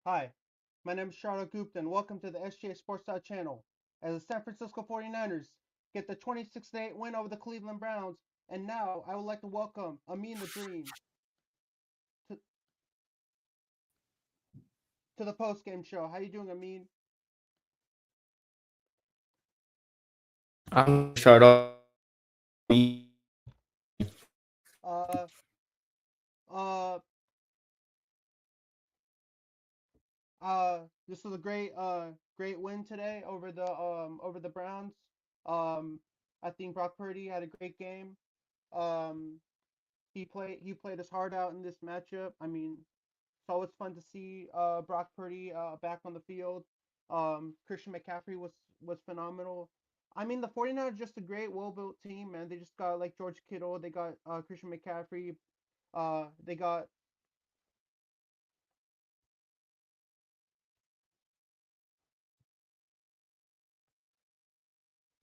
Hi, my name is Charlotte Gupta and welcome to the SGA Sports channel. As the San Francisco 49ers get the 26-8 win over the Cleveland Browns, and now I would like to welcome Amin the Dream to, to the post-game show. How you doing, Amin? I'm shut off. Uh, uh, this was a great win today over the Browns. Um, I think Brock Purdy had a great game. Um, he played his heart out in this matchup. I mean, it's always fun to see Brock Purdy back on the field. Christian McCaffrey was phenomenal. I mean, the 49ers are just a great, well-built team, man. They just got like George Kittle, they got Christian McCaffrey, they got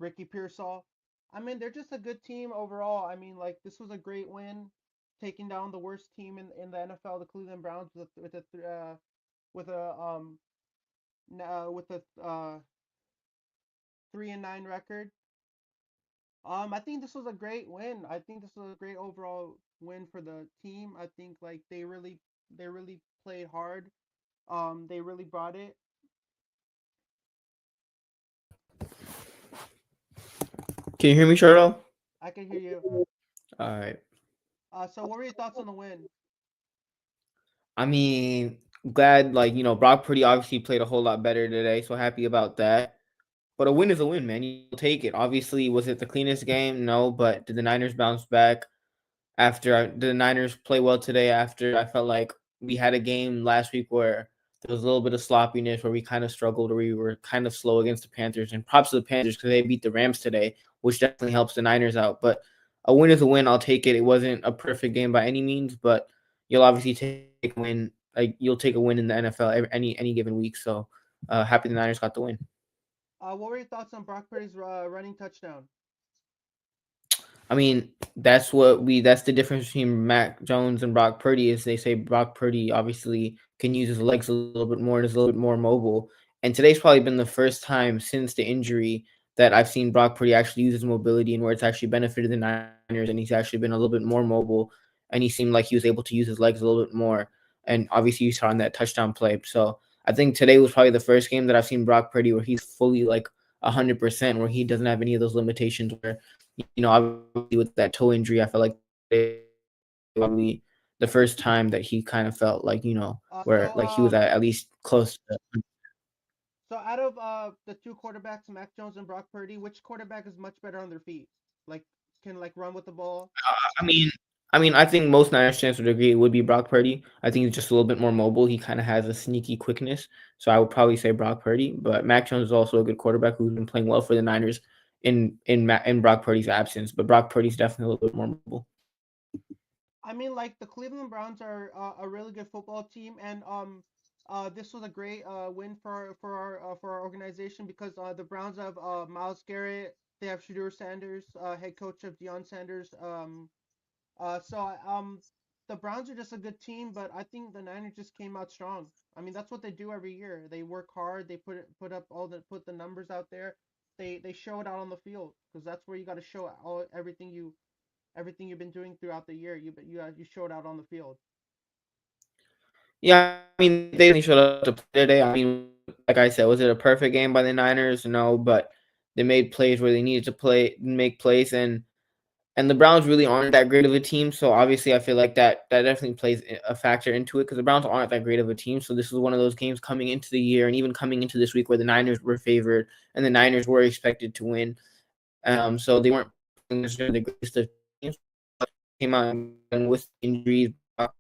Ricky Pearsall. I mean, they're just a good team overall. I mean, like this was a great win, taking down the worst team in the NFL, the Cleveland Browns, with a with a 3-9 record. I think this was a great win. I think this was a great overall win for the team. I think like they really played hard. They really brought it. Can you hear me, Charlo? I can hear you. All right. So what were your thoughts on the win? I mean, glad Brock Purdy obviously played a whole lot better today, so happy about that. But a win is a win, man. You'll take it. Obviously, was it the cleanest game? No, but did the Niners bounce back did the Niners play well today? After I felt like we had a game last week where there was a little bit of sloppiness, where we kind of struggled, or we were kind of slow against the Panthers. And props to the Panthers because they beat the Rams today, which definitely helps the Niners out. But a win is a win. I'll take it. It wasn't a perfect game by any means, but you'll obviously take a win. Like you'll take a win in the NFL any given week. So happy the Niners got the win. What were your thoughts on Brock Purdy's running touchdown? I mean, that's the difference between Mac Jones and Brock Purdy is they say Brock Purdy obviously can use his legs a little bit more and is a little bit more mobile. And today's probably been the first time since the injury that I've seen Brock Purdy actually use his mobility and where it's actually benefited the Niners and he's actually been a little bit more mobile and he seemed like he was able to use his legs a little bit more. And obviously you saw in that touchdown play. So I think today was probably the first game that I've seen Brock Purdy where he's fully like 100%, where he doesn't have any of those limitations where obviously with that toe injury, I felt like probably the first time that he kind of felt like, Uh, where so like he was um, at least close to. so out of the two quarterbacks, Mac Jones and Brock Purdy, which quarterback is much better on their feet? Like can like run with the ball. I mean, I think most Niners fans would agree it would be Brock Purdy. I think he's just a little bit more mobile. He kind of has a sneaky quickness, so I would probably say Brock Purdy. But Mac Jones is also a good quarterback who's been playing well for the Niners in Brock Purdy's absence. But Brock Purdy's definitely a little bit more mobile. I mean, like the Cleveland Browns are a really good football team, and this was a great win for our organization because the Browns have Miles Garrett, they have Shedeur Sanders, head coach of Deion Sanders. So the Browns are just a good team, but I think the Niners just came out strong. I mean, that's what they do every year. They work hard. They put the numbers out there. They show it out on the field because that's where you got to show all everything you've been doing throughout the year. You showed out on the field. Yeah, I mean, they definitely showed up to play today. I mean, like I said, was it a perfect game by the Niners? No, but they made plays where they needed to make plays, and the Browns really aren't that great of a team. So obviously, I feel like that definitely plays a factor into it because the Browns aren't that great of a team. So this was one of those games coming into the year and even coming into this week where the Niners were favored and the Niners were expected to win. So they weren't necessarily the greatest of teams. Came out and with injuries, had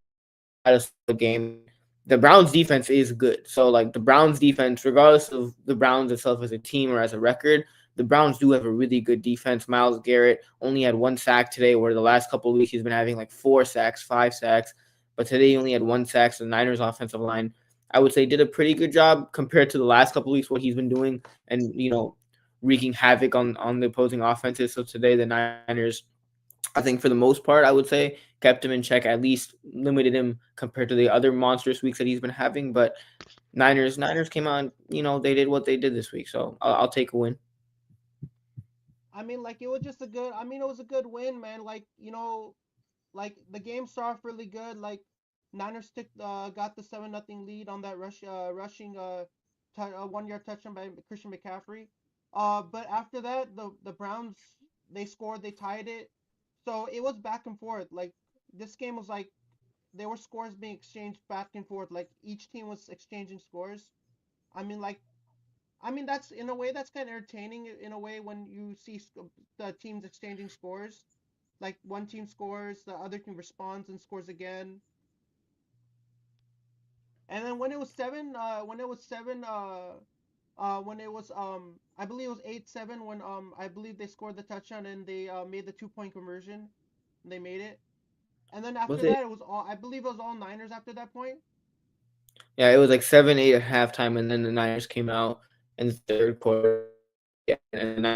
a solid game. The Browns defense is good. So like the Browns defense, regardless of the Browns itself as a team or as a record, the Browns do have a really good defense. Miles Garrett only had one sack today, where the last couple of weeks he's been having like 4 sacks, 5 sacks. But today he only had one sack. So the Niners offensive line, I would say, did a pretty good job compared to the last couple of weeks what he's been doing and wreaking havoc on the opposing offenses. So today the Niners, I think for the most part, I would say kept him in check, at least limited him compared to the other monstrous weeks that he's been having. But Niners came on. They did what they did this week, so I'll take a win. I mean, like it was just a good. I mean, it was a good win, man. Like like the game started off really good. Like Niners got the 7-0 lead on that rushing 1 yard touchdown by Christian McCaffrey. But after that, the Browns they scored, they tied it, so it was back and forth. Like this game was like there were scores being exchanged back and forth. Like each team was exchanging scores. I mean, like that's in a way that's kind of entertaining in a way when you see the teams exchanging scores. Like one team scores, the other team responds and scores again. And then when it was I believe it was 8-7 when I believe they scored the touchdown and they made the 2-point conversion. And they made it. And then Was after it? that, it was all I believe it was all Niners after that point. Yeah, it was like 7-8 at halftime, and then the Niners came out in the third quarter. Yeah, and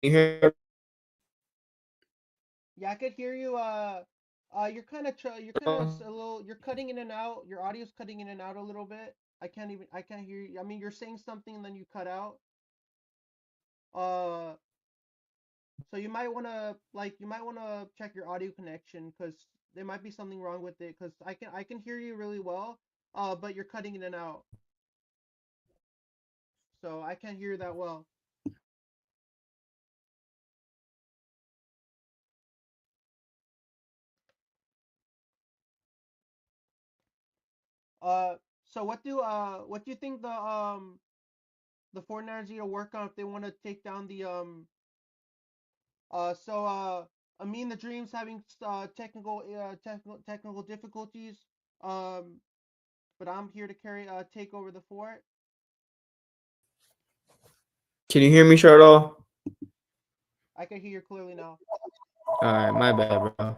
you hear? Yeah, I could hear you. You're kind of a little. You're cutting in and out. Your audio's cutting in and out a little bit. I can't hear you. I mean, you're saying something and then you cut out. Uh, so you might wanna check your audio connection because there might be something wrong with it. Because I can hear you really well. But you're cutting in and out, so I can't hear you that well. Uh, so what do you think the 49ers need to work on if they want to take down the so Amin the Dream's having technical difficulties. Um, but I'm here to take over the fort. Can you hear me, Charlotte? I can hear you clearly now. All right, my bad, bro.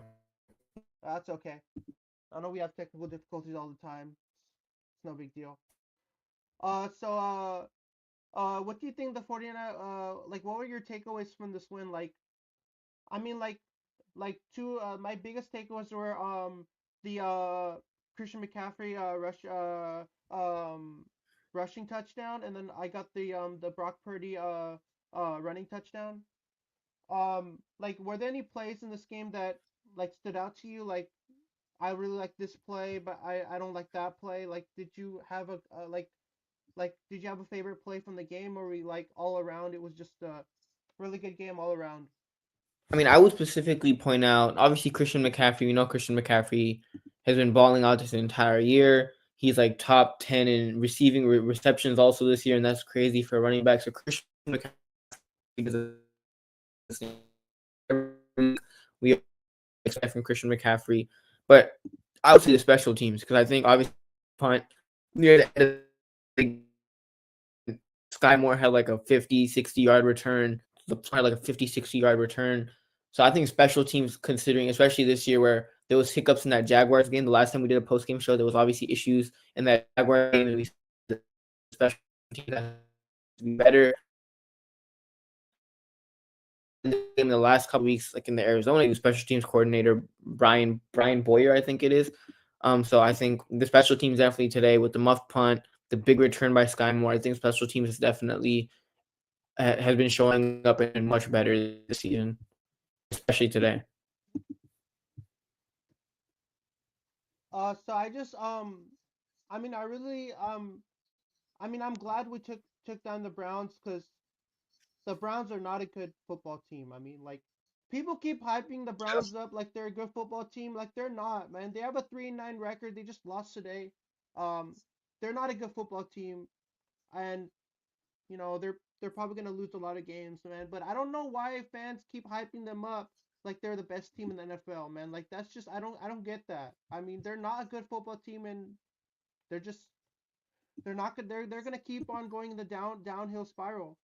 That's okay. I know we have technical difficulties all the time. It's no big deal. So what do you think the 49 like what were your takeaways from this win? Like I mean like two my biggest takeaways were the Christian McCaffrey rushing touchdown, and then I got the Brock Purdy running touchdown. Like were there any plays in this game that like stood out to you? Like I really like this play, but I don't like that play. Like did you have a did you have a favorite play from the game, or were you like all around it was just a really good game all around? I mean, I would specifically point out, obviously, Christian McCaffrey. We know Christian McCaffrey has been balling out this entire year. He's like top 10 in receiving receptions also this year, and that's crazy for a running back. So Christian McCaffrey, we expect from Christian McCaffrey, but I would say the special teams because I think obviously punt near the end of the Sky Moore had like a 50, 60-yard return. The punt like a 50, 60-yard return. So I think special teams, considering especially this year where there was hiccups in that Jaguars game. The last time we did a post game show, there was obviously issues in that Jaguars game, and we the special teams that to be better. In the last couple weeks, like in the Arizona special teams coordinator Brian Boyer, I think it is. So I think the special teams definitely today with the muff punt, the big return by Sky Moore. I think special teams is definitely has been showing up and much better this season, especially today. So I just I mean I really I mean I'm glad we took down the Browns because the Browns are not a good football team. I mean like people keep hyping the Browns up like they're a good football team. Like they're not, man. They have a 3-9 record. They just lost today. Um, they're not a good football team, and they're probably gonna lose a lot of games, man. But I don't know why fans keep hyping them up like they're the best team in the NFL, man. Like that's just I don't get that. I mean, they're not a good football team, and they're just they're not good. They're gonna keep on going in the downhill spiral.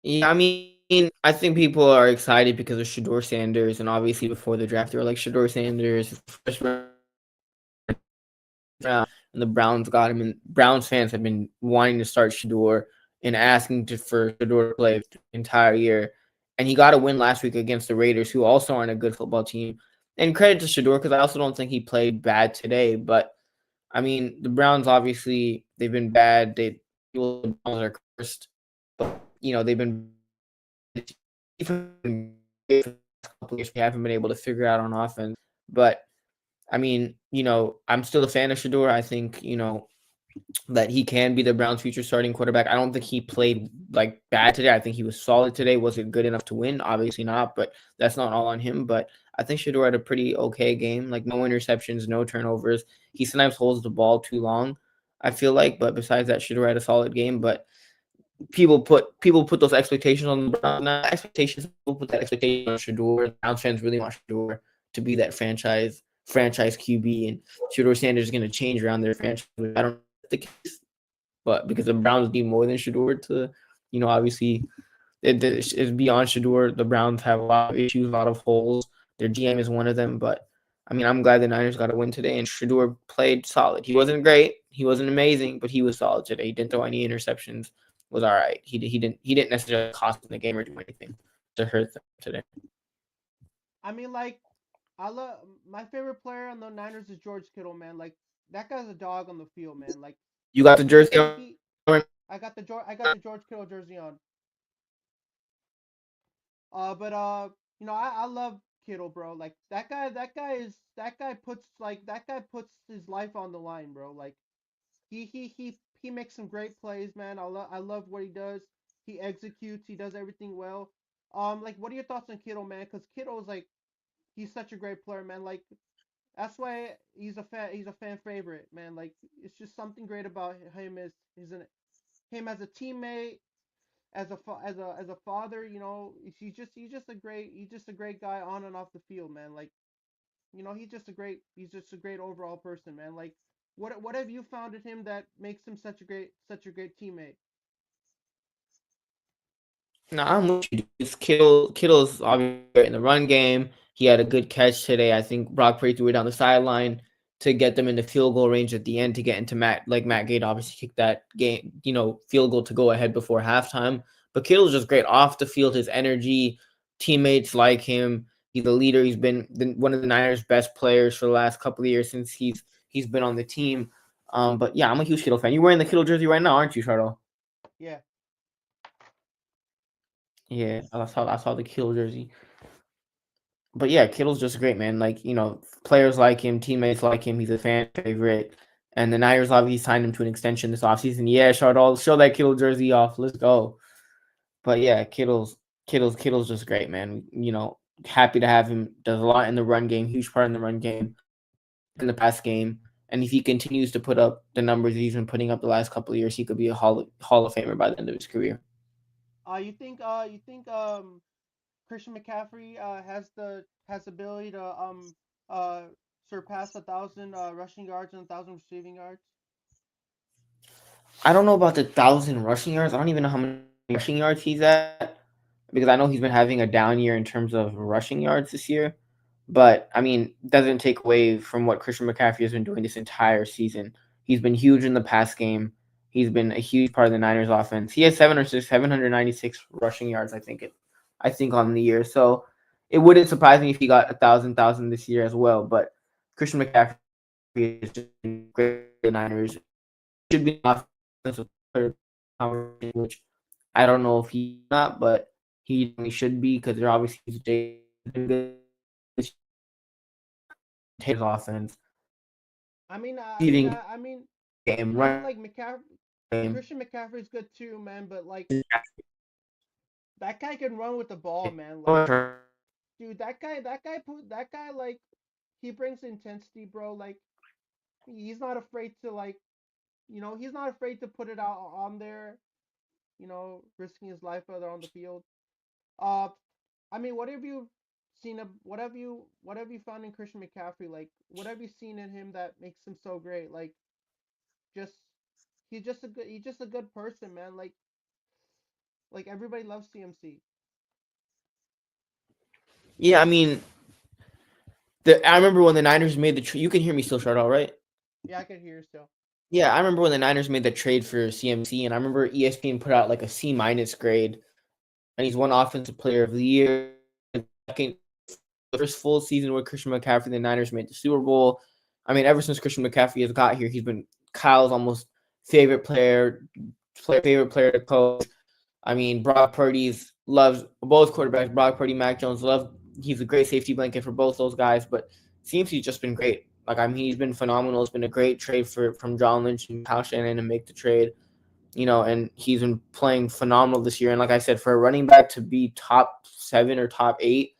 Yeah, I mean, I think people are excited because of Shador Sanders, and obviously before the draft, they were like Shador Sanders, first round, and the Browns got him, and Browns fans have been wanting to start Shador in asking for Shedeur to play the entire year. And he got a win last week against the Raiders, who also aren't a good football team. And credit to Shedeur, because I also don't think he played bad today. But I mean, the Browns obviously they've been bad. The Browns are cursed, but they've been we haven't been able to figure out on offense. But I mean, I'm still a fan of Shedeur. I think that he can be the Browns' future starting quarterback. I don't think he played like bad today. I think he was solid today. Was it good enough to win? Obviously not, but that's not all on him. But I think Shedeur had a pretty okay game. Like no interceptions, no turnovers. He sometimes holds the ball too long, I feel like. But besides that, Shedeur had a solid game. But people put those expectations on the Browns. Not expectations. People put that expectation on Shedeur. Browns fans really want Shedeur to be that franchise QB, and Shedeur Sanders is going to change around their franchise. I don't know if the case, but because the Browns need more than Shedeur to, obviously it's beyond Shedeur. The Browns have a lot of issues, a lot of holes. Their GM is one of them, but I mean, I'm glad the Niners got a win today, and Shedeur played solid. He wasn't great, he wasn't amazing, but he was solid today. He didn't throw any interceptions. Was all right. He didn't necessarily cost them the game or do anything to hurt them today. I mean, like, I love my favorite player on the Niners is George Kittle, man. Like that guy's a dog on the field, man. Like You got the jersey on? I got the George Kittle jersey on. But I love Kittle, bro. Like that guy puts his life on the line, bro. Like he makes some great plays, man. I love what he does. He executes. He does everything well. Like what are your thoughts on Kittle, man? Because Kittle's like he's such a great player, man. Like that's why he's a fan favorite, man. Like it's just something great about him him as a teammate, as a father. He's just a great guy on and off the field, man. Like he's just a great overall person, man. Like what have you found in him that makes him such a great teammate? No, I'm with you. It's Kittle's obviously in the run game. He had a good catch today. I think Brock Purdy threw it down the sideline to get them in the field goal range at the end to get into Matt Gate obviously kicked that game, field goal to go ahead before halftime. But Kittle's just great off the field. His energy, teammates like him. He's a leader. He's been one of the Niners' best players for the last couple of years since he's been on the team. But yeah, I'm a huge Kittle fan. You're wearing the Kittle jersey right now, aren't you, Charlo? Yeah. Yeah, I saw the Kittle jersey. But yeah, Kittle's just great, man. Like, players like him, teammates like him. He's a fan favorite. And the Niners obviously signed him to an extension this offseason. Yeah, show that Kittle jersey off. Let's go. But yeah, Kittle's just great, man. Happy to have him. Does a lot in the run game, huge part in the run game, in the pass game. And if he continues to put up the numbers he's been putting up the last couple of years, he could be a Hall of Famer by the end of his career. You think Christian McCaffrey has the ability to uh surpass 1,000 rushing yards and 1,000 receiving yards? I don't know about the 1,000 rushing yards. I don't even know how many rushing yards he's at because I know he's been having a down year in terms of rushing yards this year. But I mean, doesn't take away from what Christian McCaffrey has been doing this entire season. He's been huge in the pass game. He's been a huge part of the Niners offense. He has 796 rushing yards, I think on the year. So it wouldn't surprise me if he got 1,000 this year as well. But Christian McCaffrey is just great for the Niners. Should be an offensive player, which I don't know if he's not, but he should be because they're obviously his offense. Receiving game, I mean, run like McCaffrey, game. Christian McCaffrey's good too, man. But like that guy can run with the ball, man. Like, dude, that guy, like, he brings intensity, bro. Like, he's not afraid to like, he's not afraid to put it out on there. Risking his life out there on the field. Uh, I mean, what have you found in Christian McCaffrey? Like, what have you seen in him that makes him so great? Like, just he's just a good person, man. Like everybody loves CMC. Yeah, I mean, I remember when the Niners made the. You can hear me still, Shardall, right? Yeah, I can hear you still. Yeah, I remember when the Niners made the trade for CMC, and I remember ESPN put out like a C minus grade, and he's one offensive player of the year. Second, first full season where Christian McCaffrey, the Niners made the Super Bowl. I mean, ever since Christian McCaffrey has got here, he's been Kyle's almost favorite player to coach. I mean, Brock Purdy's loves both quarterbacks. Brock Purdy, Mac Jones love. He's a great safety blanket for both those guys. But CMC's just been great. Like I mean, he's been phenomenal. It's been a great trade from John Lynch and Kyle Shanahan to make the trade. And he's been playing phenomenal this year. And like I said, for a running back to be top 7 or top 8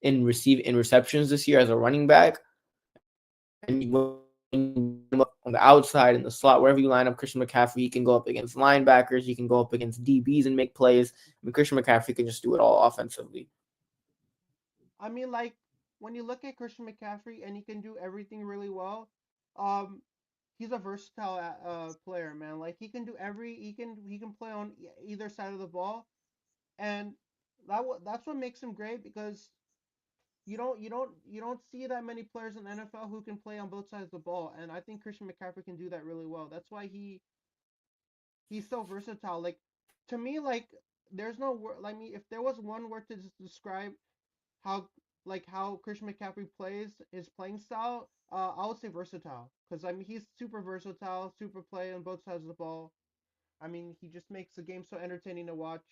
in receptions this year as a running back, and on the outside in the slot, wherever you line up Christian McCaffrey, he can go up against linebackers, he can go up against DBs and make plays. I mean, Christian McCaffrey can just do it all offensively. I mean, like when you look at Christian McCaffrey and he can do everything really well, um, he's a versatile player, man. Like he can play on either side of the ball, and that's what makes him great because you don't see that many players in the NFL who can play on both sides of the ball, and I think Christian McCaffrey can do that really well. That's why he's so versatile. Like to me, like there's no word. Like me, if there was one word to describe how how Christian McCaffrey plays his playing style, I would say versatile. Because I mean he's super versatile, super play on both sides of the ball. I mean he just makes the game so entertaining to watch.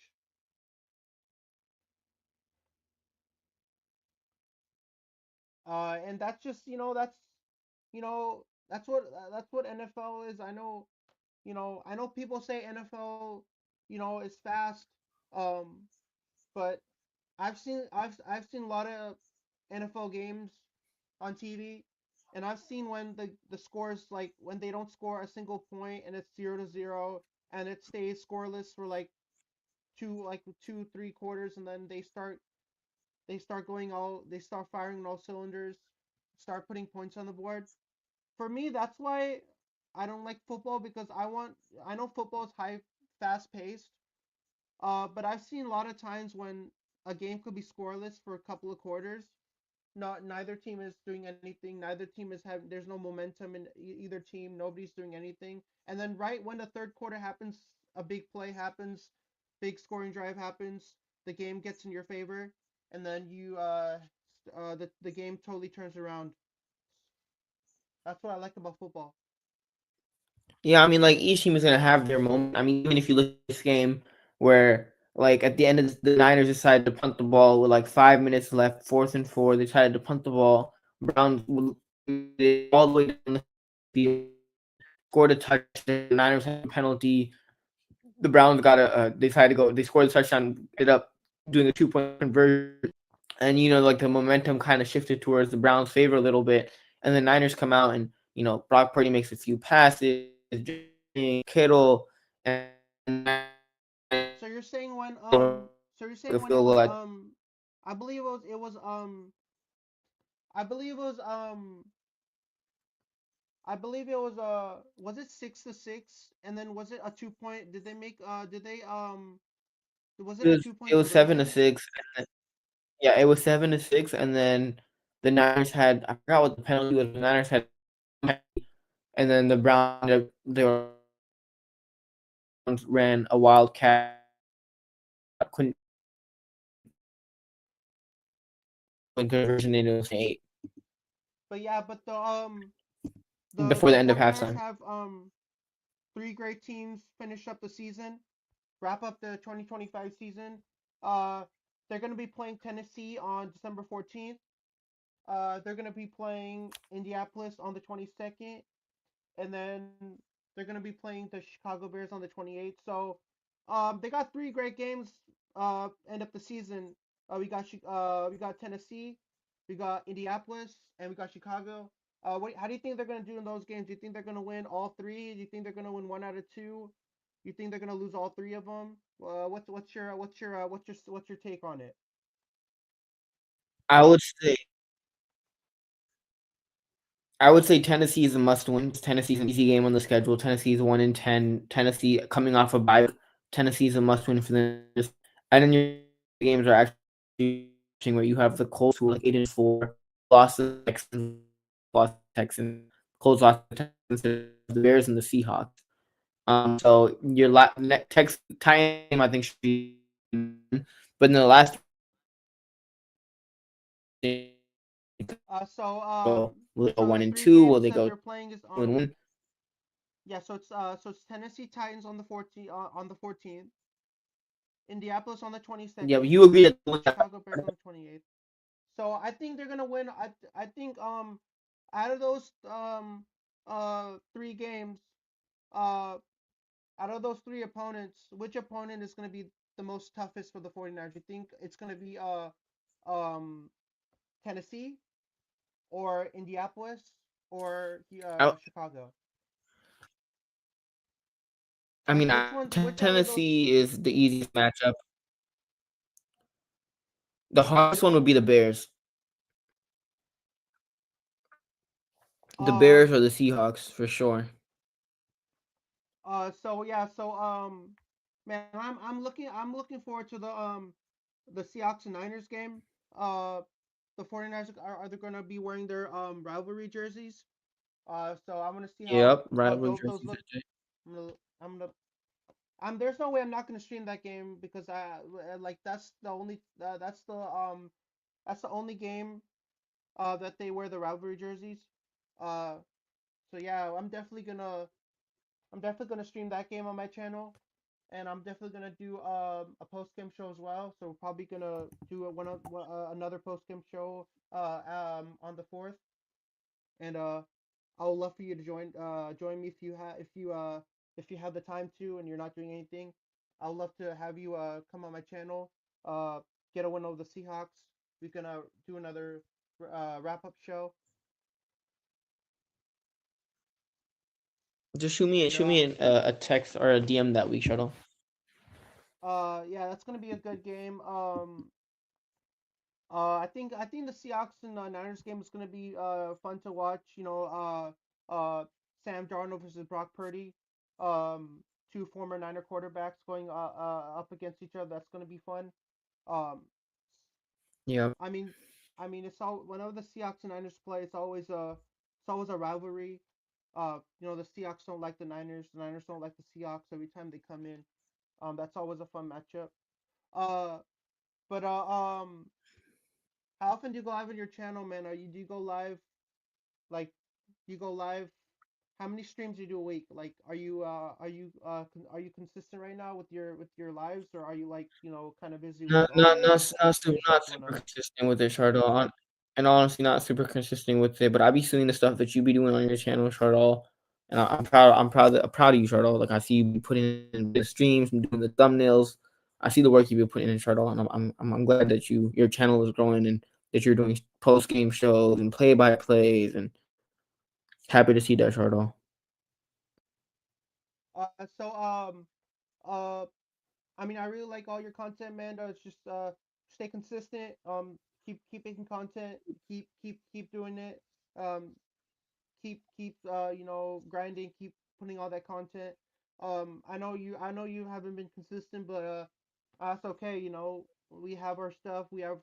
And that's just that's what NFL is. I know people say NFL is fast, um, but I've seen a lot of NFL games on TV, and I've seen when the scores like when they don't score a single point and it's 0-0 and it stays scoreless for like 2-3 quarters, and then they start firing on all cylinders, start putting points on the board. For me, that's why I don't like football because I know football is high fast paced, but I've seen a lot of times when a game could be scoreless for a couple of quarters. Not Neither team is doing anything. Neither team is having. There's no momentum in either team. Nobody's doing anything. And then right when the third quarter happens, a big play happens, big scoring drive happens. The game gets in your favor, and then the game totally turns around. That's what I like about football. Yeah, I mean, like each team is gonna have their moment. I mean, even if you look at this game where like at the end of the Niners decided to punt the ball with like 5 minutes left, 4th and 4, they decided to punt the ball. Browns all the way down the field, scored a touchdown. The Niners had a penalty. The Browns got they decided to go. They scored the touchdown. Ended up doing a 2-point conversion, and like the momentum kind of shifted towards the Browns' favor a little bit. And the Niners come out and Brock Purdy makes a few passes, Kittle, and So you're saying when so you're a saying when it field was goal. I believe I believe it was I believe it was it 6-6, and then was it a 2 point, did they make did they was it It a was two it point was seven to conversion? six. Yeah, it was 7-6, and then the Niners had I forgot what the penalty was. The Niners had, and then the Browns ran a wildcat, couldn't conversion into 8 But yeah, but the before the the end of 49ers halftime. have three great teams finish up the season, wrap up the 2025 season. Uh they're going to be playing Tennessee on December 14th. They're going to be playing Indianapolis on the 22nd, and then they're going to be playing the Chicago Bears on the 28th. So they got three great games end up the season. We got Tennessee, we got Indianapolis, and we got Chicago. How do you think they're going to do in those games? Do you think they're going to win all three? Do you think they're going to win one out of two? You think they're going to lose all three of them? What's your take on it? I would say I would say Tennessee is a must win. Tennessee's an easy game on the schedule. Tennessee's 1-10. Tennessee coming off a bye. Tennessee's a must win for them. And then your games are actually where you have the Colts who are like 8-4, lost to the Texans, Colts lost to the Bears and the Seahawks. So your Texas Titans game, I think, should be, but in the last, So will they go so one the and three two? Will games they that go they're playing is 2-1? yeah. So it's Tennessee Titans on the 14th, Indianapolis on the Yeah, but 22nd, you agree that Chicago Bears on the 28th. So I think they're gonna win. I think out of those three games, uh out of those three opponents, which opponent is gonna be the most toughest for the 49ers? You think it's gonna be um Tennessee or Indianapolis or I, Chicago? I mean, Which out of those Tennessee is the easiest matchup. The hardest one would be the Bears. The Bears um or the Seahawks for sure. so yeah, so man, I'm looking forward to the Seahawks and Niners game. Uh the 49ers are they gonna be wearing their rivalry jerseys. So I'm gonna see Yep, how rivalry dope those jerseys. look. I'm gonna I'm gonna there's no way I'm not gonna stream that game because I like that's the only game that they wear the rivalry jerseys. Uh so yeah, I'm definitely gonna stream that game on my channel, and I'm definitely gonna do a post game show as well. So we're probably gonna do another post game show on the 4th, and I would love for you to join me if you have the time to and you're not doing anything. I would love to have you come on my channel, uh get a win over the Seahawks. We can do another wrap up show, Just and shoot me a text or a DM that week, Shuttle. yeah, that's gonna be a good game. I think the Seahawks and Niners game is gonna be fun to watch. Sam Darnold versus Brock Purdy, two former Niner quarterbacks going up against each other. That's gonna be fun. Um, Yeah. I mean, it's all whenever the Seahawks and Niners play, it's always a rivalry. The Seahawks don't like the Niners don't like the Seahawks every time they come in. That's always a fun matchup. Uh, but how often do you go live on your channel, man? Do you go live like you go live? How many streams do you do a week? Like, are you consistent right now with your lives, or are you like kind of busy with other stuff Not going super on? consistent with it, Shardol. And honestly, not super consistent with it. But I be seeing the stuff that you be doing on your channel, Shardol. And proud of you, Shardol. Like I see you be putting in the streams and doing the thumbnails. I see the work you be putting in, Shardol, and I'm glad that your channel is growing and that you're doing post game shows and play by plays, and happy to see that, Shardol. So uh I mean, I really like all your content, man. It's just stay consistent. Keep making content. Keep doing it. Um, keep grinding. Keep putting all that content. I know you haven't been consistent, but that's okay. We have our stuff. We're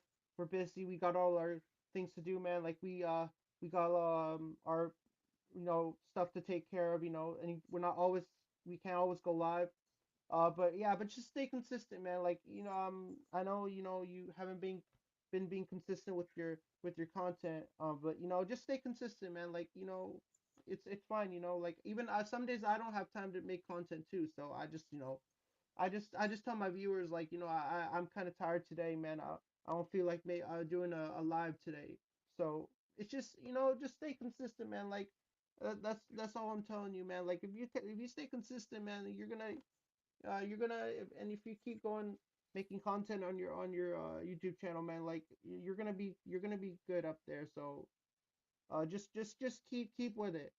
busy. We got all our things to do, man. Like we got our stuff to take care of. And we can't always go live. But yeah, but just stay consistent, man. Like I know you haven't been being consistent with your content. But just stay consistent, man. Like it's fine. Like even some days I don't have time to make content too. So I just tell my viewers like I'm kind of tired today, man. I don't feel like doing a live today. So it's just just stay consistent, man. Like that's all I'm telling you, man. Like if you stay consistent, man, and if you keep going making content on your YouTube channel, man, like you're gonna be good up there. So just keep with it.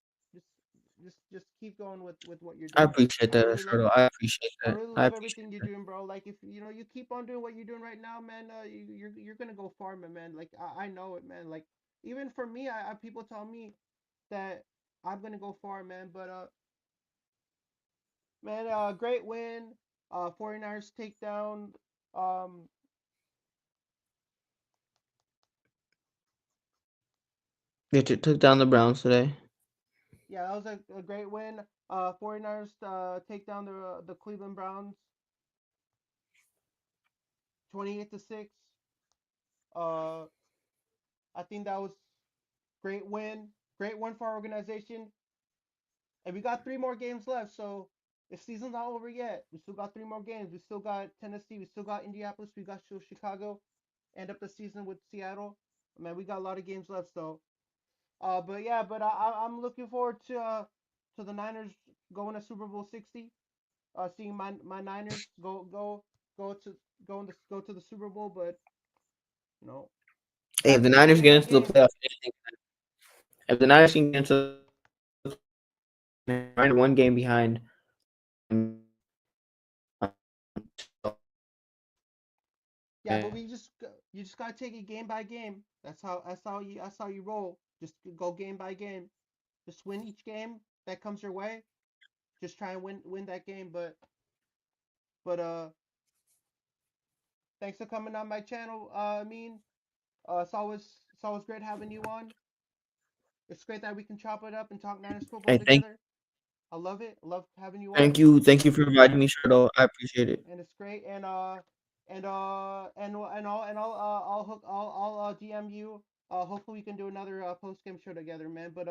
Just just keep going with what you're I doing. appreciate I that, really love Shardol. I appreciate I that. really I love appreciate everything you're that. doing, bro. Like if you keep on doing what you're doing right now, man, you're gonna go far, man. Like I know it, man. Like even for me, I people tell me that I'm gonna go far, man. But man, great win. 49ers takedown. Um, They took down the Browns today. yeah, that was a great win. 49ers take down the Cleveland Browns 28-6. Uh, I think that was great win. Great win for our organization. And we got three more games left, so the season's not over yet. We still got three more games. We still got Tennessee. We still got Indianapolis. We got Chicago. End up the season with Seattle. Man, we got a lot of games left, so. But yeah, but I'm looking forward to the Niners going to Super Bowl 60. Seeing my Niners go to go to the Super Bowl, but you know, Hey, if gotta the keep Niners winning get that into the game. playoffs, if the Niners can get into one game behind, Yeah, but you just gotta take it game by game. That's how you roll. Just go game by game. Just win each game that comes your way. Just try and win that game. But thanks for coming on my channel. I mean, it's always great having you on. It's great that we can chop it up and talk Niners football hey, together. I love it. I love having you on, thank you for inviting me, Shardo. I appreciate it. and it's great. I'll DM you. Hopefully we can do another post game show together, man. But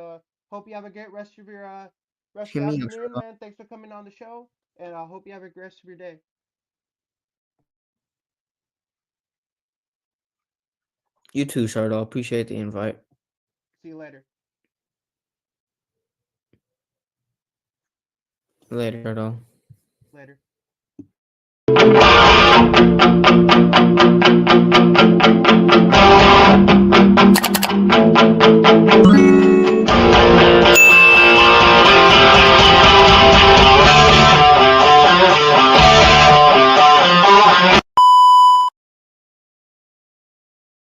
hope you have a great rest of Hit your me up, afternoon, Shardo. man. Thanks for coming on the show, and I hope you have a great rest of your day. You too, Shardo. Appreciate the invite. See you later. Later, Shardo. Later.